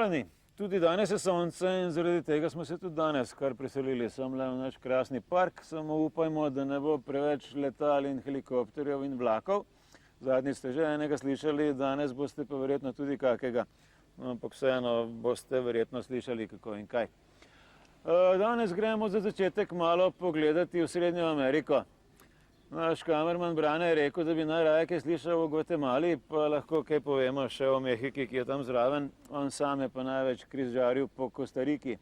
Pozdravljeni. Tudi danes je sonce in zaradi tega smo se tudi danes kar preselili semle v naš krasni park. Samo upajmo, da ne bo preveč letal in helikopterjev in vlakov. Zadnjič ste že enega slišali, danes boste pa verjetno tudi kakega. Ampak vseeno boste verjetno slišali kako in kaj. Danes gremo za začetek malo pogledati v Srednjo Ameriko. Naš kamerman Brane je rekel, da bi najraje kaj slišal o Gvatemali, pa lahko kaj povemo še o Mehiki, ki je tam zraven. On sam je pa največ križaril po Kostariki.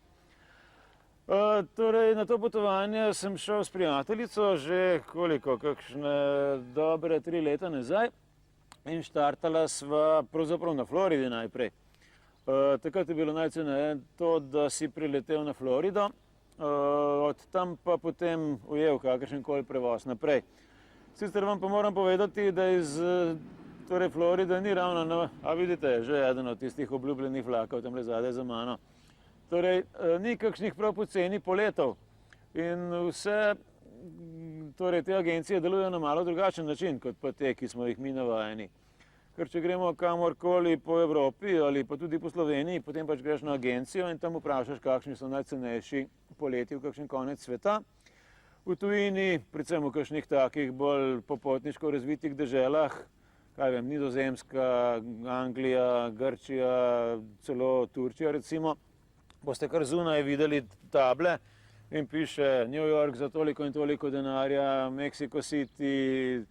Torej, na to potovanje sem šel s prijateljico že kakšne dobre 3 leta nazaj in štartala sva pravzaprav na Floridi najprej. Takrat je bilo najceneje to, da si priletel na Florido, od tam pa potem ujel kakršenkoli prevoz naprej. Sicer vam pa moram povedati, da iz Floride ni ravno, a vidite, že eden od tistih obljubljenih vlakov tamle zadaj za mano. Torej, ni kakšnih prav poceni poletov in vse te agencije delujejo na malo drugačen način, kot pa te, ki smo jih mi navajeni. Ker če gremo kamorkoli po Evropi ali pa tudi po Sloveniji, potem pač greš na agencijo in tam vprašaš, kakšni so najcenejši poleti v kakšen konec sveta. V tujini, predvsem v kakšnih takih bolj popotniško razvitih deželah, kaj vem, Nizozemska, Anglija, Grčija, celo Turčija recimo, boste kar zunaj videli table in piše New York za toliko in toliko denarja, Mexico City,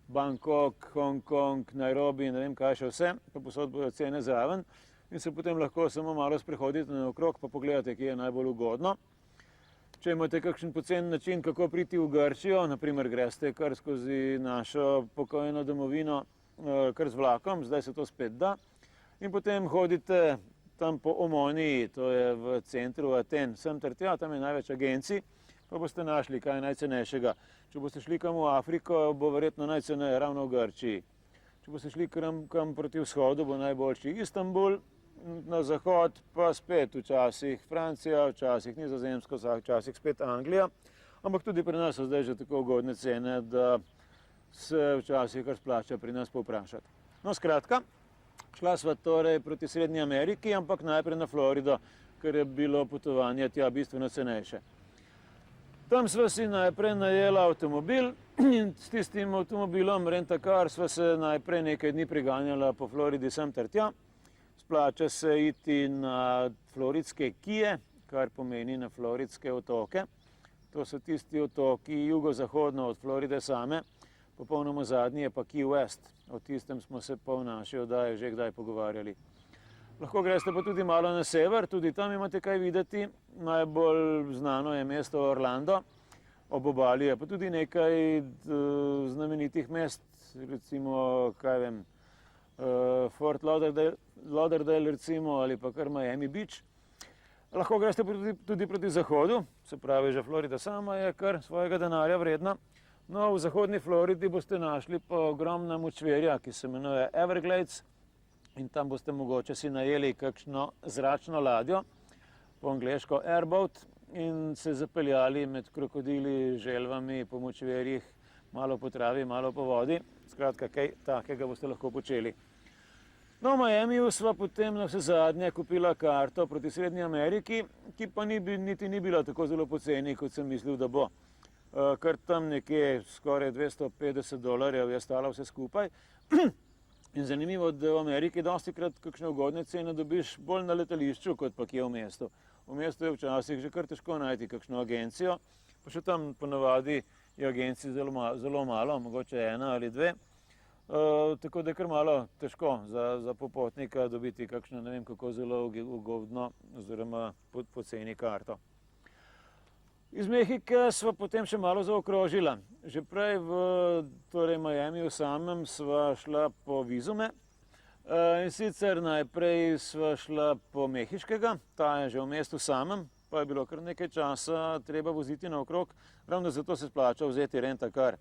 Bangkok, Hong Kong, Nairobi, ne vem kaj še vse, pa posod bodo cene zraven in se potem lahko samo malo sprehodite naokrog, pa pogledate, kje je najbolj ugodno. Če imate kakšen pocen način, kako priti v Grčijo, naprimer greste kar skozi našo pokojno domovino, kar z vlakom, zdaj se to spet da, in potem hodite tam po Omoniji, to je v centru Aten, sem ter tja, tam je največ agencij, pa boste našli kaj najcenejšega. Če boste šli kam v Afriko, bo verjetno najceneje ravno v Grčiji. Če boste šli kam proti vzhodu, bo najboljši Istanbul, na zahod pa spet včasih Francija, včasih Nizozemska, včasih spet Anglija. Ampak tudi pri nas so zdaj že tako ugodne cene, da se včasih kar splača pri nas povprašati. No, skratka, šla sva torej proti Srednji Ameriki, ampak najprej na Florido, ker je bilo potovanje tja bistveno cenejše. Tam sva si najprej najela avtomobil in s tistim avtomobilom Rent-A-Car sva se najprej nekaj dni priganjala po Floridi sem ter tja. Splača se iti na floridske kije, kar pomeni na floridske otoke. To so tisti otoki jugozahodno od Floride same, popolnoma zadnji je pa Key West. O tistem smo se pa v naši oddaji že kdaj pogovarjali. Lahko greste pa tudi malo na sever, tudi tam imate kaj videti. Najbolj znano je mesto Orlando, ob obali je pa tudi nekaj znamenitih mest, recimo, kaj vem, Fort Lauderdale recimo ali pa kar Miami Beach. Lahko greste tudi proti zahodu, se pravi, že Florida sama je kar svojega denarja vredna. No, v zahodni Floridi boste našli pa ogromna močvirja, ki se imenuje Everglades, in tam boste mogoče si najeli kakšno zračno ladjo, po angleško airboat, in se zapeljali med krokodili, želvami, po močvirjih, malo po travi, malo po vodi. Skratka, kaj takega boste lahko počeli. No, v Miamiju sva potem na vse zadnje kupila karto proti Srednji Ameriki, ki pa niti ni bila tako zelo poceni, kot sem mislil, da bo. Kar tam nekje skoraj $250 je stalo vse skupaj. In zanimivo, da v Ameriki dostikrat kakšne ugodne cene dobiš bolj na letališču, kot pa kje v mestu. V mestu je včasih že kar težko najti kakšno agencijo, pa še tam ponavadi je agencij zelo malo, mogoče 1 ali 2. Tako da je kar malo težko za popotnika dobiti kakšno, ne vem kako zelo ugodno oziroma poceni karto. Iz Mehike sva potem še malo zaokrožila. Že prej v Miamiju samem sva šla po vizume in sicer najprej sva šla po mehiškega, ta je že v mestu samem, pa je bilo kar nekaj časa treba voziti naokrog, ravno zato se splača vzeti Rent-A-Car.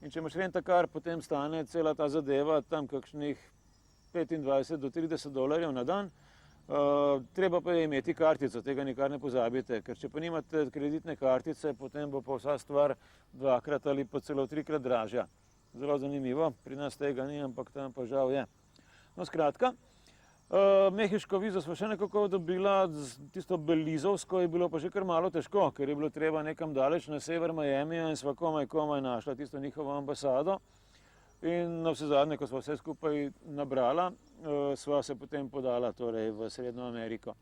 In če imaš Rent-A-Car, potem stane cela ta zadeva tam kakšnih $25 do $30 na dan. Treba pa je imeti kartico, tega nikar ne pozabite, ker če pa nimate kreditne kartice, potem bo pa vsa stvar 2-krat ali pa celo 3-krat dražja. Zelo zanimivo, pri nas tega ni, ampak tam pa žal je. No, skratka, Mehiško vizo smo še nekako dobila, tisto belizovsko je bilo pa že kar malo težko, ker je bilo treba nekam daleč na sever Miamija in sva komaj našla tisto njihovo ambasado. In na vse zadnje, ko sva vse skupaj nabrala, sva se potem podala torej v Srednjo Ameriko.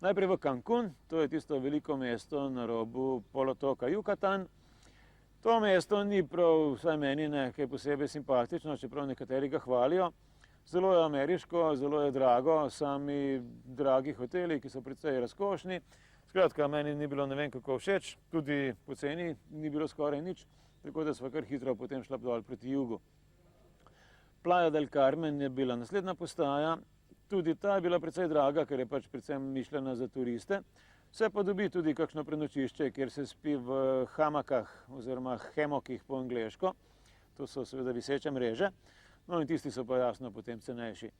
Najprej v Cancún, to je tisto veliko mesto na robu polotoka Yucatan. To mesto ni prav, vsaj meni ne, kaj posebej simpatično, čeprav nekateri ga hvalijo. Zelo je ameriško, zelo je drago, sami dragi hoteli, ki so precej razkošni. Skratka, meni ni bilo ne vem kako všeč, tudi poceni ni bilo skoraj nič, tako da sva kar hitro potem šla dol proti jugu. Playa del Carmen je bila naslednja postaja, tudi ta je bila precej draga, ker je pač predvsem mišljena za turiste. Se pa dobi tudi kakšno prenočišče, kjer se spi v hamakah oziroma hemokih po angleško. To so seveda viseče mreže. No in tisti so pa jasno potem cenejši.